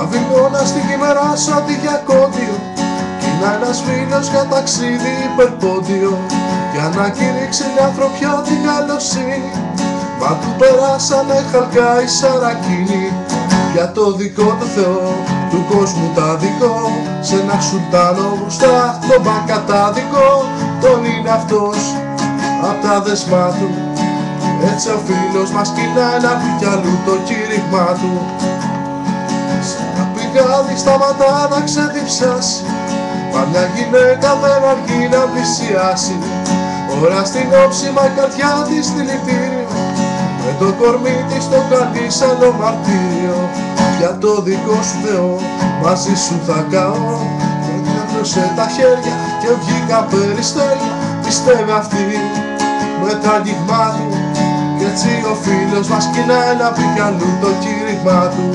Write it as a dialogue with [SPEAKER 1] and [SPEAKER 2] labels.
[SPEAKER 1] Παβιλώνα στην κείμερα σου αντί για κόντιο. Κι είναι ένας φίλος για ταξίδι υπερπόντιο. Για να κηρύξει μια ανθρωπιά την καλοσύνη. Μα του περάσανε χαλκά οι σαρακίνοι. Για το δικό του Θεό, του κόσμου τα δικό. Σ' ένα σουλτάνο μπροστά τον μπακατάδικο. Τον είναι αυτός απ' τα δεσμά του. Έτσι ο φίλος μας κοινάει να πει κι αλλού το κήρυγμά του. Σ' ένα πηγάδι σταματά να ξεδιψάσει. Μα μια γυναίκα δεν αργεί να πλησιάσει. Ώρα στην όψη μα η καρδιά της δηλητήριο. Με το κορμί της το κάνει σαν το μαρτύριο. Για το δικό σου Θεό μαζί σου θα καώ. Και διάπλωσε τα χέρια και βγήκα περιστέρια. Πιστεύει αυτή με τα αγγίγμα του. Κι έτσι ο φίλος μας κοινάει να πει κι αλλού το κήρυγμά του.